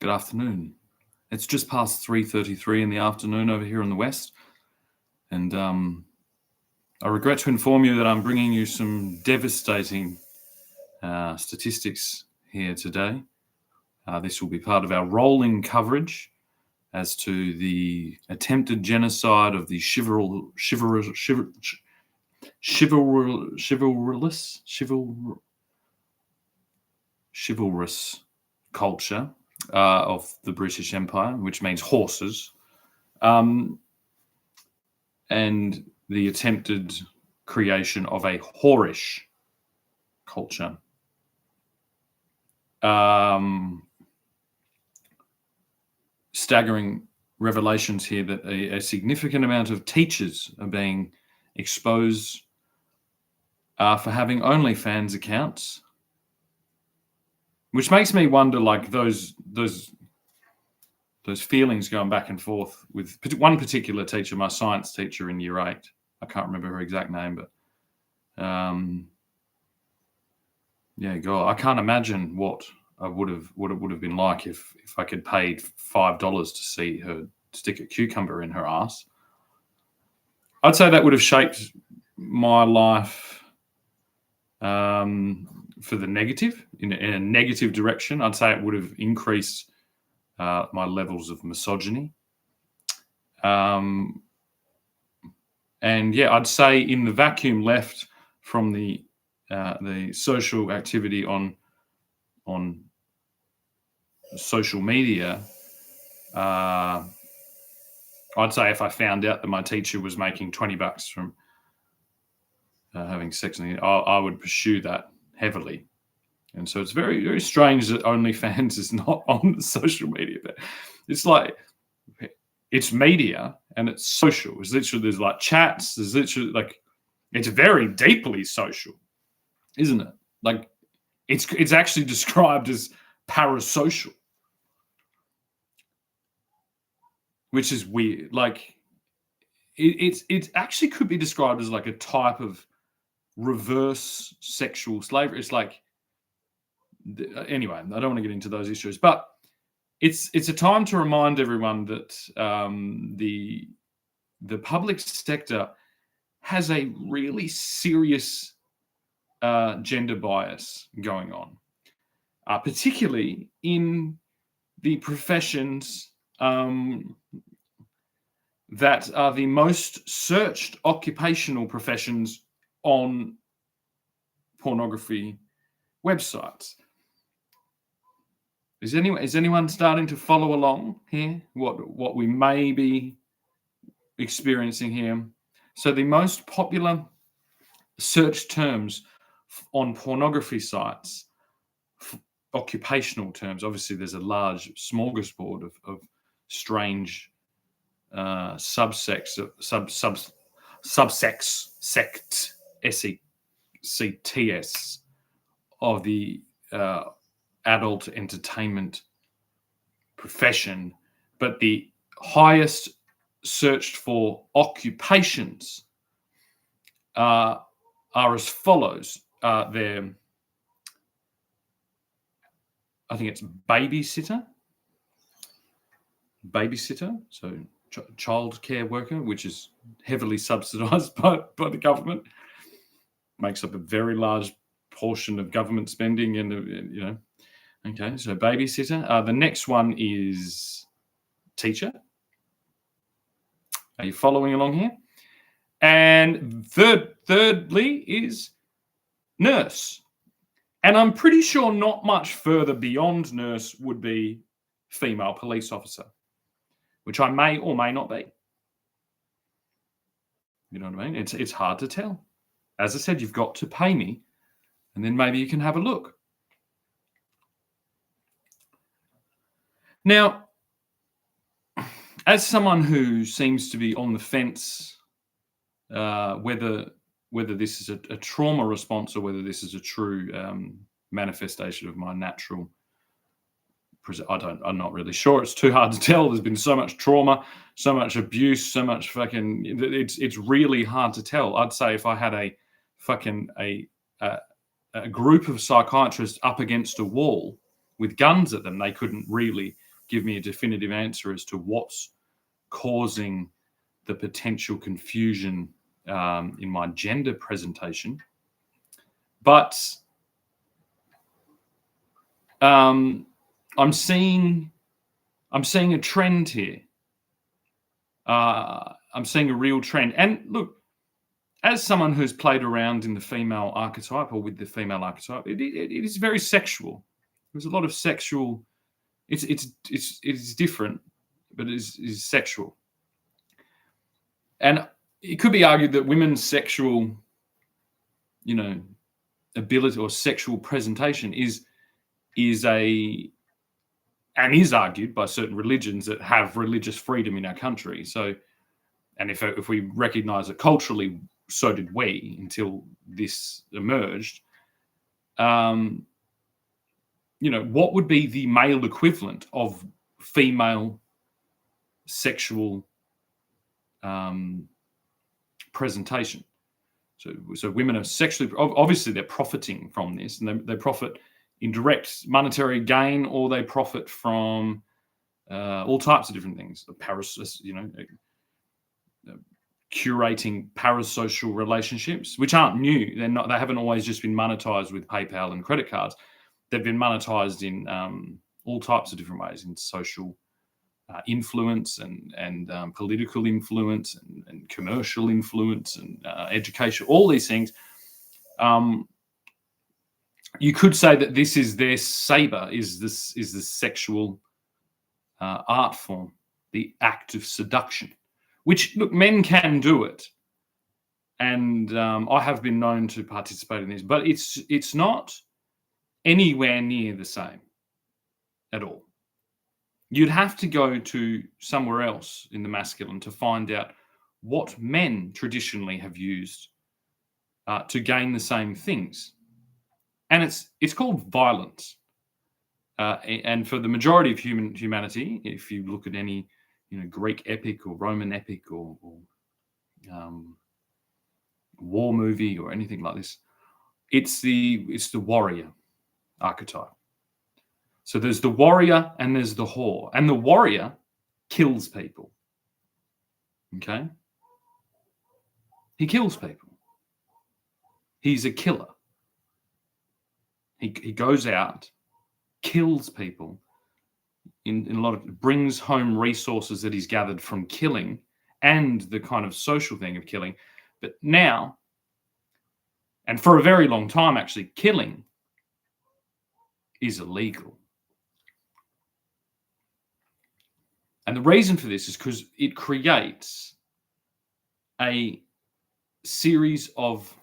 Good afternoon. It's just past 3:33 in the afternoon over here in the West, and I regret to inform you that I'm bringing you some devastating statistics here today. This will be part of our rolling coverage as to the attempted genocide of the chivalrous culture of the British Empire, which means horses, and the attempted creation of a whorish culture. Staggering revelations here that a significant amount of teachers are being exposed for having OnlyFans accounts, which makes me wonder, like, those feelings going back and forth with one particular teacher, my science teacher in Year 8. I can't remember her exact name, but God, I can't imagine what it would have been like if I could paid $5 to see her stick a cucumber in her ass. I'd say that would have shaped my life for the negative, in a negative direction. I'd say it would have increased my levels of misogyny. And I'd say in the vacuum left from the social activity on social media, I'd say if I found out that my teacher was making $20 from having sex, I would pursue that heavily. And so it's very, very strange that OnlyFans is not on the social media. But it's like, it's media and it's social. It's literally, there's like chats. There's literally like, it's very deeply social, isn't it? Like, it's actually described as parasocial, which is weird. Like, it actually could be described as like a type of reverse sexual slavery. It's like, anyway, I don't want to get into those issues, but it's a time to remind everyone that the public sector has a really serious gender bias going on, particularly in the professions that are the most searched occupational professions on pornography websites. Is anyone starting to follow along here? What we may be experiencing here? So the most popular search terms on pornography sites, occupational terms. Obviously, there's a large smorgasbord of strange subsects, sects, SECTS of the adult entertainment profession, but the highest searched for occupations are as follows. I think it's babysitter, so child care worker, which is heavily subsidized by the government, makes up a very large portion of government spending, and okay, so babysitter. The next one is teacher. Are you following along here? And thirdly is nurse. And I'm pretty sure not much further beyond nurse would be female police officer, which I may or may not be. You know what I mean? It's hard to tell. As I said, you've got to pay me, and then maybe you can have a look. Now, as someone who seems to be on the fence, whether this is a trauma response or whether this is a true manifestation of my natural, I'm not really sure. It's too hard to tell. There's been so much trauma, so much abuse, so much fucking. It's really hard to tell. I'd say if I had a group of psychiatrists up against a wall with guns at them, they couldn't really give me a definitive answer as to what's causing the potential confusion in my gender presentation. But I'm seeing a trend here. I'm seeing a real trend. And look, as someone who's played around in the female archetype or with the female archetype, it is very sexual. There's a lot of sexual. It's different, but it is sexual. And it could be argued that women's sexual, ability or sexual presentation is argued by certain religions that have religious freedom in our country. So, and if we recognise it culturally, so did we until this emerged. What would be the male equivalent of female sexual presentation? So women are sexually, obviously they're profiting from this, and they profit in direct monetary gain, or they profit from all types of different things. Curating parasocial relationships, which aren't new. They haven't always just been monetized with PayPal and credit cards. They've been monetized in all types of different ways, in social influence and political influence and commercial influence and education, all these things. You could say that this is their saber, is the sexual art form, the act of seduction, which, look, men can do it. And I have been known to participate in this, but it's not anywhere near the same at all. You'd have to go to somewhere else in the masculine to find out what men traditionally have used to gain the same things. And it's called violence. And for the majority of humanity, if you look at any Greek epic or Roman epic or war movie or anything like this, it's the warrior archetype. So there's the warrior and there's the whore, and the warrior kills people. Okay, he kills people. He's a killer. He goes out, kills people. In a lot of, brings home resources that he's gathered from killing and the kind of social thing of killing. But now, and for a very long time, actually, killing is illegal. And the reason for this is because it creates a series of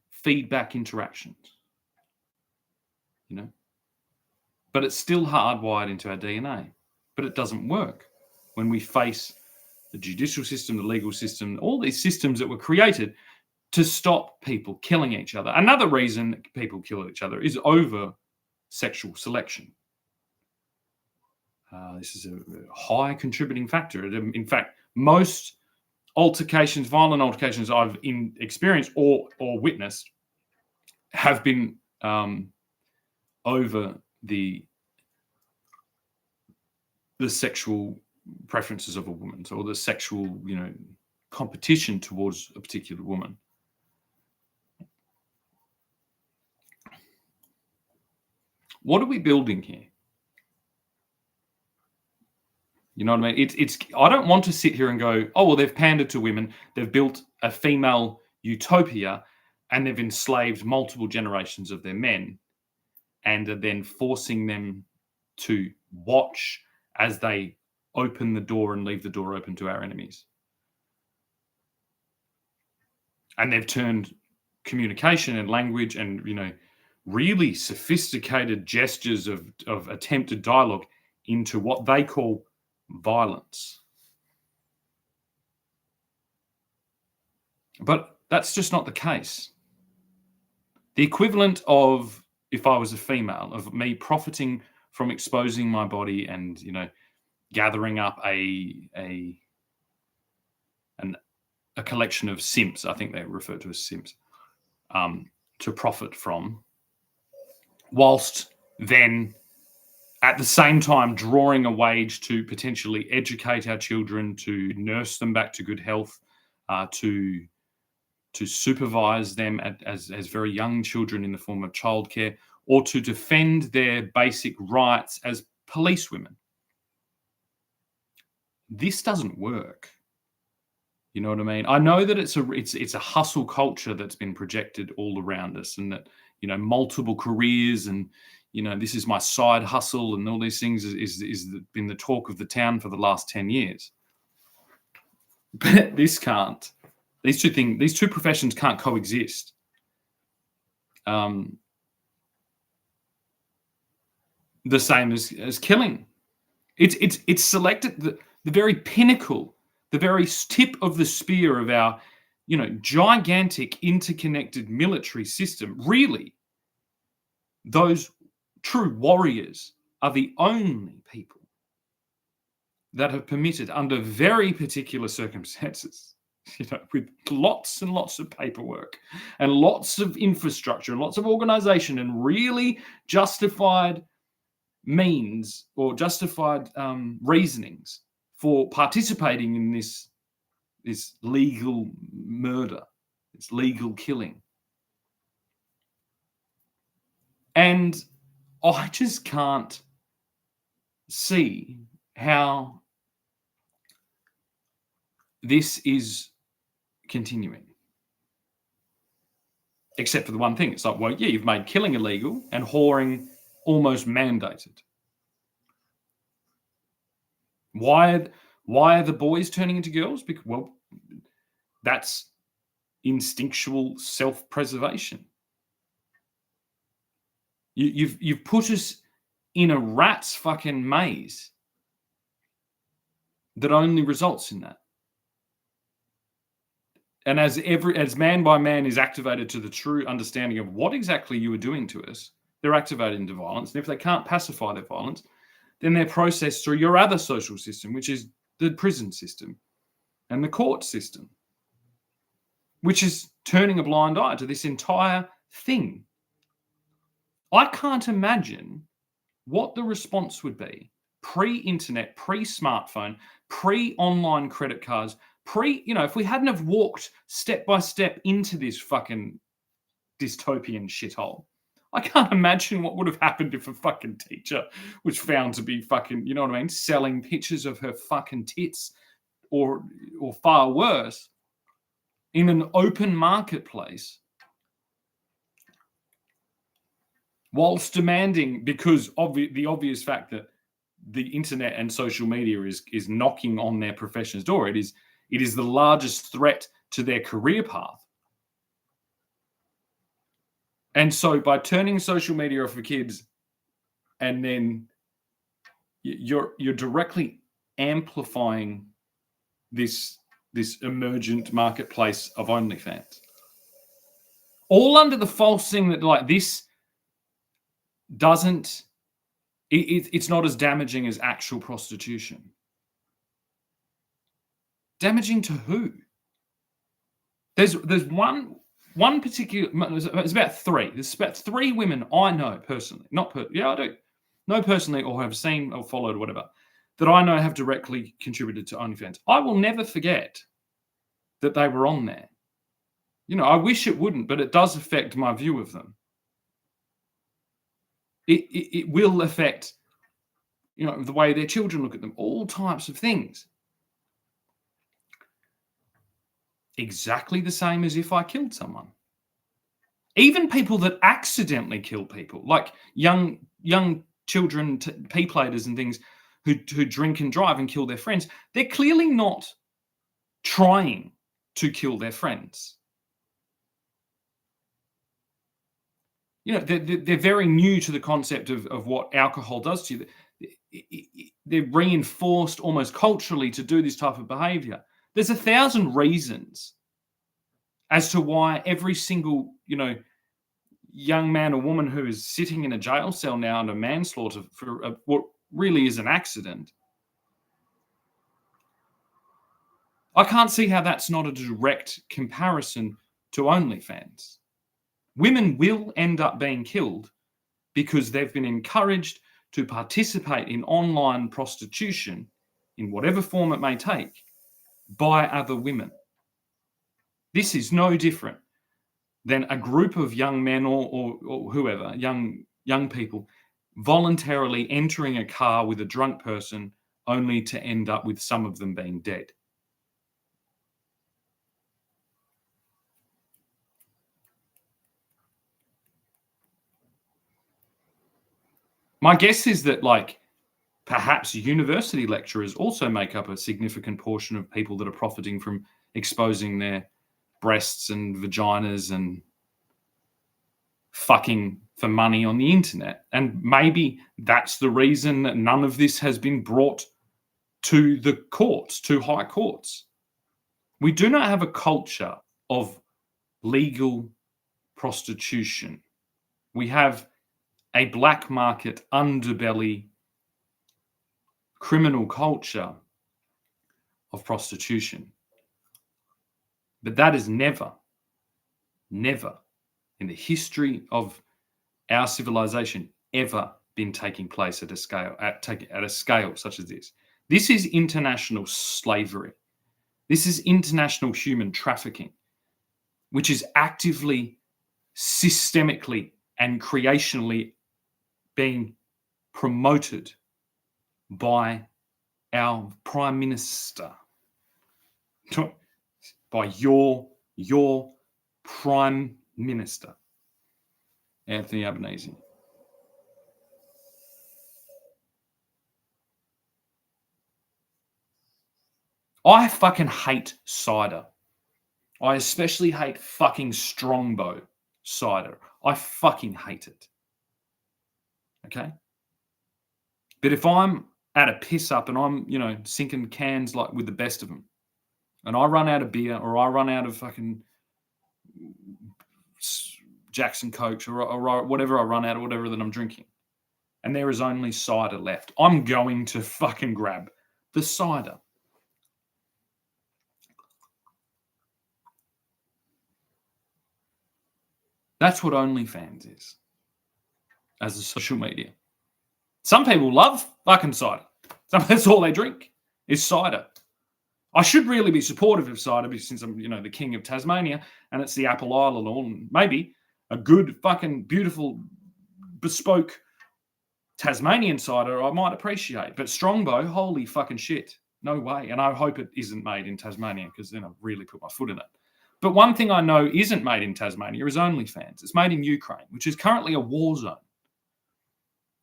feedback interactions, but it's still hardwired into our DNA. But it doesn't work when we face the judicial system, the legal system, all these systems that were created to stop people killing each other. Another reason people kill each other is over sexual selection. This is a high contributing factor. In fact, most altercations, violent altercations I've experienced or witnessed have been over the sexual preferences of a woman, or the sexual, competition towards a particular woman. What are we building here? You know what I mean? It's. I don't want to sit here and go, oh, well, they've pandered to women. They've built a female utopia, and they've enslaved multiple generations of their men, and are then forcing them to watch as they open the door and leave the door open to our enemies. And they've turned communication and language and, really sophisticated gestures of attempted dialogue into what they call violence. But that's just not the case. The equivalent of, if I was a female, of me profiting from exposing my body and, gathering up a collection of simps, I think they refer to as simps, to profit from, whilst then at the same time drawing a wage to potentially educate our children, to nurse them back to good health, to supervise them as very young children in the form of childcare, or to defend their basic rights as policewomen. This doesn't work. You know what I mean? I know that it's a hustle culture that's been projected all around us, and that, you know, multiple careers and, you know, this is my side hustle and all these things is been the talk of the town for the last 10 years. But this can't. These two professions can't coexist. The same as killing. It's selected the very pinnacle, the very tip of the spear of our, you know, gigantic interconnected military system. Really, those true warriors are the only people that have permitted, under very particular circumstances, you know, with lots and lots of paperwork and lots of infrastructure and lots of organization and really justified means or justified reasonings for participating in this legal murder, this legal killing. And I just can't see how this is continuing. Except for the one thing. It's like, well, yeah, you've made killing illegal and whoring almost mandated. Why are the boys turning into girls? Because, well, that's instinctual self-preservation. You've put us in a rat's fucking maze that only results in that. And as man by man is activated to the true understanding of what exactly you are doing to us, they're activated into violence. And if they can't pacify their violence, then they're processed through your other social system, which is the prison system and the court system, which is turning a blind eye to this entire thing. I can't imagine what the response would be pre-internet, pre-smartphone, pre-online credit cards, if we hadn't have walked step by step into this fucking dystopian shithole. I can't imagine what would have happened if a fucking teacher was found to be fucking, you know what I mean, selling pictures of her fucking tits or far worse in an open marketplace, whilst demanding, because of the obvious fact that the internet and social media is knocking on their profession's door. It is the largest threat to their career path. And so by turning social media off for kids, and then you're directly amplifying this emergent marketplace of OnlyFans. All under the false thing that, like, this doesn't, it's not as damaging as actual prostitution. Damaging to who? There's one particular, it's about three. There's about three women I know personally. I do know personally, or have seen or followed or whatever, that I know have directly contributed to OnlyFans. I will never forget that they were on there. You know, I wish it wouldn't, but it does affect my view of them. It will affect, you know, the way their children look at them, all types of things. Exactly the same as if I killed someone. Even people that accidentally kill people, like young children, P-platers and things, who drink and drive and kill their friends, they're clearly not trying to kill their friends. You know, they're very new to the concept of what alcohol does to you. They're reinforced almost culturally to do this type of behavior. There's 1,000 reasons as to why every single, you know, young man or woman who is sitting in a jail cell now under manslaughter for what really is an accident, I can't see how that's not a direct comparison to OnlyFans. Women will end up being killed because they've been encouraged to participate in online prostitution, in whatever form it may take, by other women. This is no different than a group of young men or whoever, young people, voluntarily entering a car with a drunk person only to end up with some of them being dead. My guess is that, like, perhaps university lecturers also make up a significant portion of people that are profiting from exposing their breasts and vaginas and fucking for money on the internet. And maybe that's the reason that none of this has been brought to the courts, to high courts. We do not have a culture of legal prostitution. We have a black market underbelly criminal culture of prostitution. But that has never in the history of our civilization ever been taking place at a scale such as this. This is international slavery. This is international human trafficking, which is actively, systemically, and creationally being promoted by our Prime Minister, by your Prime Minister, Anthony Albanese. I fucking hate cider. I especially hate fucking Strongbow cider. I fucking hate it. Okay? But if I'm at a piss up and I'm, sinking cans like with the best of them, and I run out of beer or I run out of fucking Jackson Cokes or whatever I run out of, whatever that I'm drinking, and there is only cider left, I'm going to fucking grab the cider. That's what OnlyFans is as a social media. Some people love fucking cider. That's all they drink is cider. I should really be supportive of cider because since I'm, the king of Tasmania and it's the Apple Island, or maybe a good fucking beautiful bespoke Tasmanian cider I might appreciate. But Strongbow, holy fucking shit. No way. And I hope it isn't made in Tasmania because then I've really put my foot in it. But one thing I know isn't made in Tasmania is OnlyFans. It's made in Ukraine, which is currently a war zone.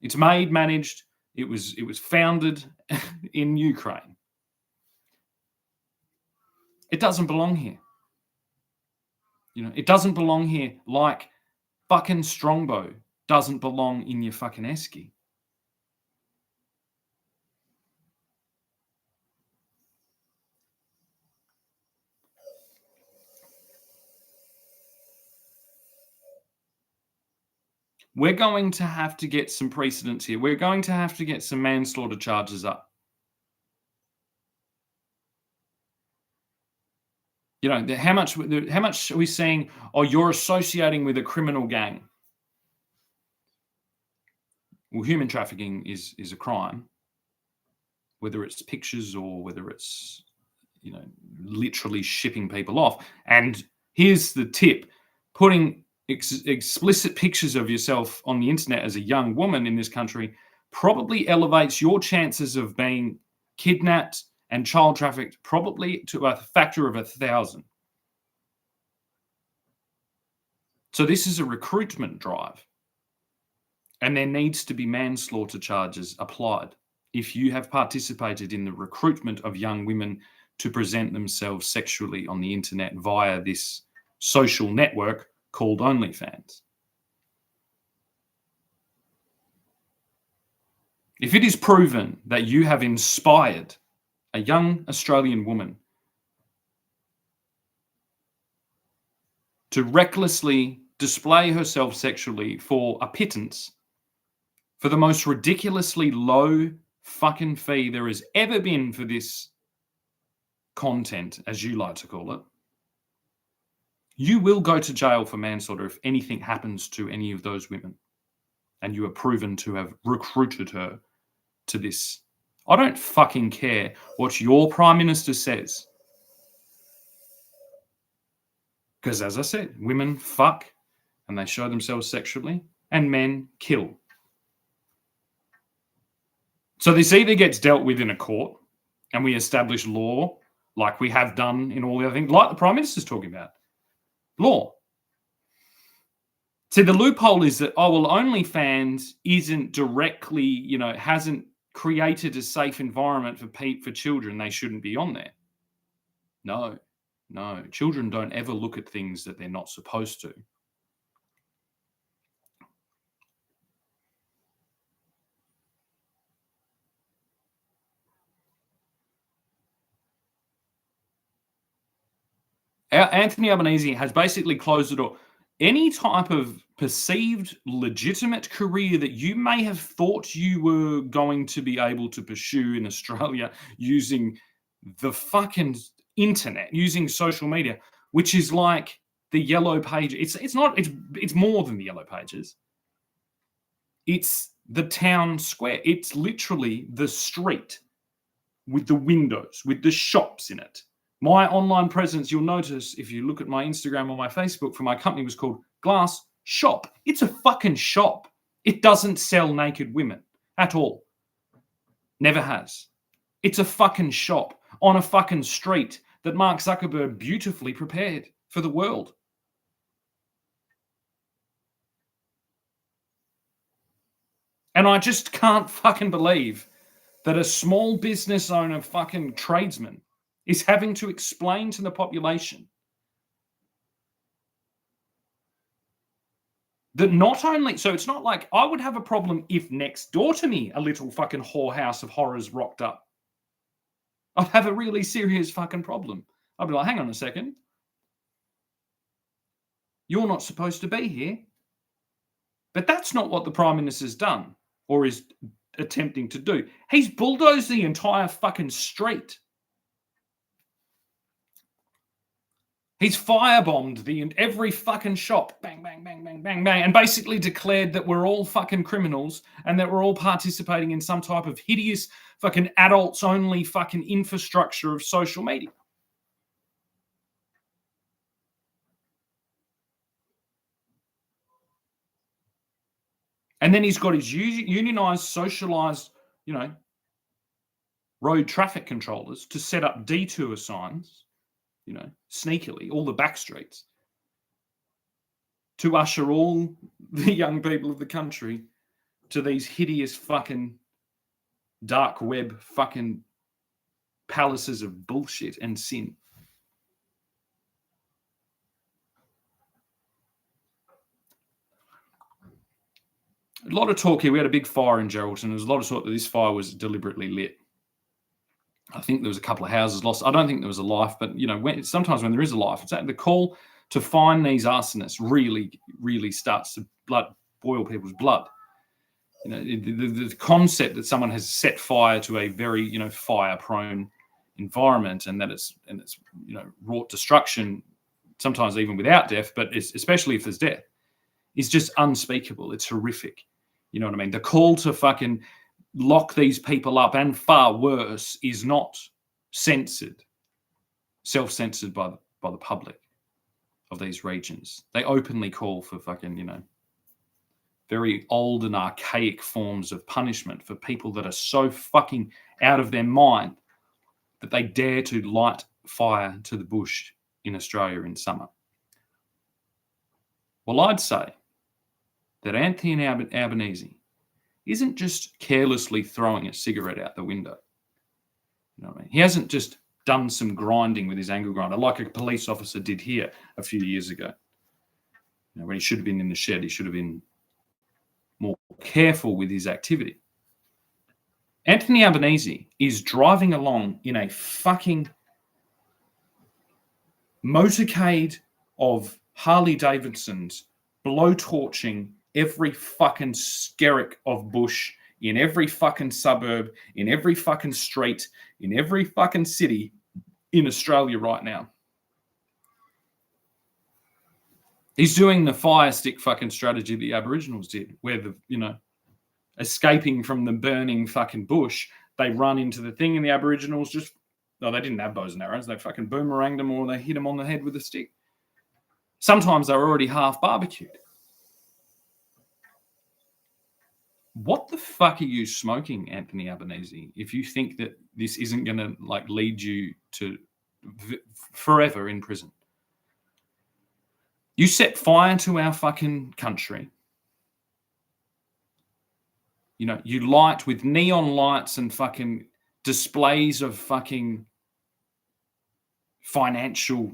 It's made, managed, it was founded in Ukraine. It doesn't belong here. It doesn't belong here like fucking Strongbow doesn't belong in your fucking esky. We're going to have to get some precedents here. We're going to have to get some manslaughter charges up. How much are we saying, you're associating with a criminal gang? Well, human trafficking is a crime, whether it's pictures or whether it's, literally shipping people off. And here's the tip: putting explicit pictures of yourself on the internet as a young woman in this country probably elevates your chances of being kidnapped and child trafficked probably to a factor of 1,000. So this is a recruitment drive. And there needs to be manslaughter charges applied if you have participated in the recruitment of young women to present themselves sexually on the internet via this social network called OnlyFans. If it is proven that you have inspired a young Australian woman to recklessly display herself sexually for a pittance, for the most ridiculously low fucking fee there has ever been for this content, as you like to call it, you will go to jail for manslaughter if anything happens to any of those women. and you are proven to have recruited her to this. I don't fucking care what your Prime Minister says. Because as I said, women fuck and they show themselves sexually, and men kill. So this either gets dealt with in a court and we establish law like we have done in all the other things, like the Prime Minister's talking about. Law. See, the loophole is that, OnlyFans isn't directly, hasn't created a safe environment for children. They shouldn't be on there. No. Children don't ever look at things that they're not supposed to. Anthony Albanese has basically closed the door. Any type of perceived legitimate career that you may have thought you were going to be able to pursue in Australia using the fucking internet, using social media, which is like the Yellow Pages. It's more than the Yellow Pages. It's the town square. It's literally the street with the windows, with the shops in it. My online presence, you'll notice if you look at my Instagram or my Facebook for my company, was called Glass Shop. It's a fucking shop. It doesn't sell naked women at all. Never has. It's a fucking shop on a fucking street that Mark Zuckerberg beautifully prepared for the world. And I just can't fucking believe that a small business owner, fucking tradesman, is having to explain to the population that not only, so it's not like I would have a problem if next door to me a little fucking whorehouse of horrors rocked up. I'd have a really serious fucking problem. I'd be like, hang on a second. You're not supposed to be here. But that's not what the Prime Minister's done or is attempting to do. He's bulldozed the entire fucking street. He's firebombed every fucking shop, bang, bang, bang, bang, bang, bang, and basically declared that we're all fucking criminals and that we're all participating in some type of hideous fucking adults-only fucking infrastructure of social media. And then he's got his unionized, socialized, road traffic controllers to set up detour signs, sneakily, all the back streets, to usher all the young people of the country to these hideous fucking dark web fucking palaces of bullshit and sin. A lot of talk here. We had a big fire in Geraldton. There was a lot of talk that this fire was deliberately lit. I think there was a couple of houses lost. I don't think there was a life, but sometimes when there is a life, it's the call to find these arsonists really, really starts to boil people's blood. The concept that someone has set fire to a very fire-prone environment and that it's wrought destruction, sometimes even without death, but especially if there's death, is just unspeakable. It's horrific. You know what I mean? The call to fucking lock these people up, and far worse, is not self-censored by the public of these regions. They openly call for fucking, very old and archaic forms of punishment for people that are so fucking out of their mind that they dare to light fire to the bush in Australia in summer. Well, I'd say that Anthony Albanese isn't just carelessly throwing a cigarette out the window. You know what I mean? He hasn't just done some grinding with his angle grinder like a police officer did here a few years ago. When he should have been in the shed, he should have been more careful with his activity. Anthony Albanese is driving along in a fucking motorcade of Harley Davidsons, blowtorching every fucking skerrick of bush in every fucking suburb, in every fucking street, in every fucking city in Australia right now. He's doing the fire stick fucking strategy the Aboriginals did, where escaping from the burning fucking bush, they run into the thing, and the Aboriginals they didn't have bows and arrows. They fucking boomeranged them, or they hit them on the head with a stick. Sometimes they're already half barbecued. What the fuck are you smoking, Anthony Albanese, if you think that this isn't going to lead you to forever in prison? You set fire to our fucking country. You light with neon lights and fucking displays of fucking financial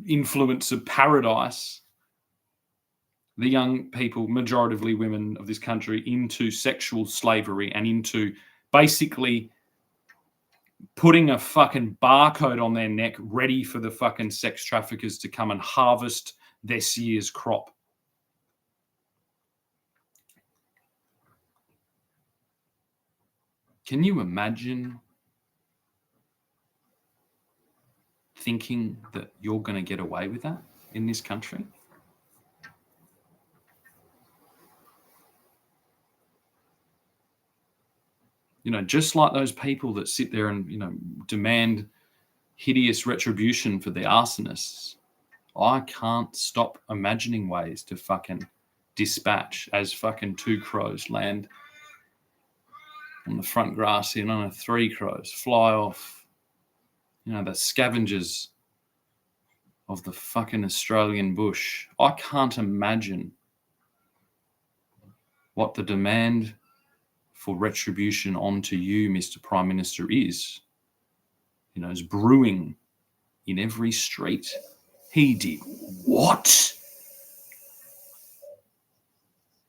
influence of paradise the young people, majoritively women of this country, into sexual slavery and into basically putting a fucking barcode on their neck ready for the fucking sex traffickers to come and harvest this year's crop. Can you imagine thinking that you're going to get away with that in this country? Just like those people that sit there and, demand hideous retribution for the arsonists, I can't stop imagining ways to fucking dispatch as fucking 2 crows land on the front grass here, and 3 crows fly off. The scavengers of the fucking Australian bush. I can't imagine what the demand for retribution onto you, Mr. Prime Minister, is brewing in every street. He did what?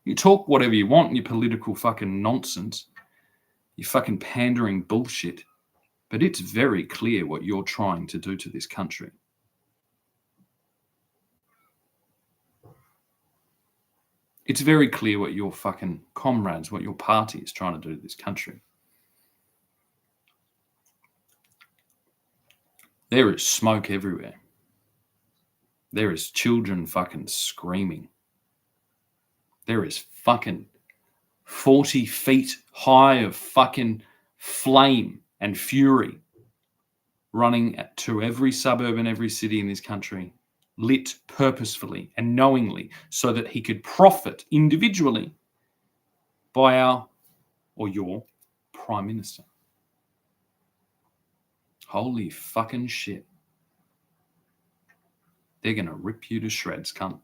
You talk whatever you want, your political fucking nonsense, you fucking pandering bullshit, but it's very clear what you're trying to do to this country. It's very clear what your fucking comrades, what your party is trying to do to this country. There is smoke everywhere. There is children fucking screaming. There is fucking 40 feet high of fucking flame and fury running to every suburb and every city in this country, lit purposefully and knowingly so that he could profit individually by our or your Prime Minister. Holy fucking shit. They're going to rip you to shreds, cunt.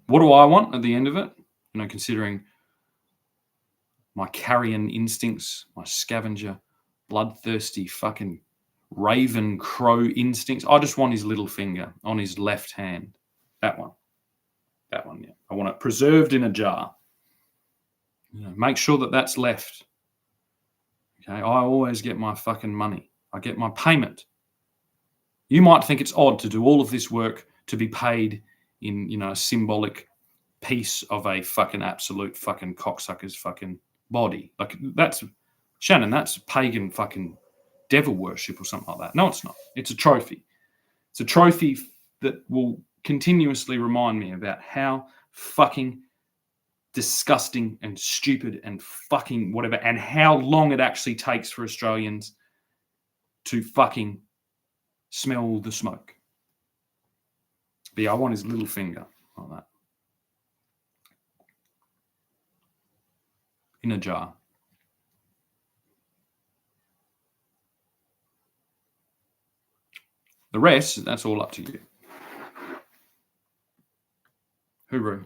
What do I want at the end of it? Considering my carrion instincts, my scavenger, bloodthirsty fucking raven crow instincts. I just want his little finger on his left hand. That one, yeah. I want it preserved in a jar. Make sure that that's left. Okay, I always get my fucking money. I get my payment. You might think it's odd to do all of this work to be paid in, a symbolic piece of a fucking absolute fucking cocksucker's fucking body. That's pagan fucking devil worship or something like that. No, it's not. It's a trophy. It's a trophy that will continuously remind me about how fucking disgusting and stupid and fucking whatever, and how long it actually takes for Australians to fucking smell the smoke. But yeah, I want his little finger like that. In a jar. The rest, that's all up to you. Hooroo.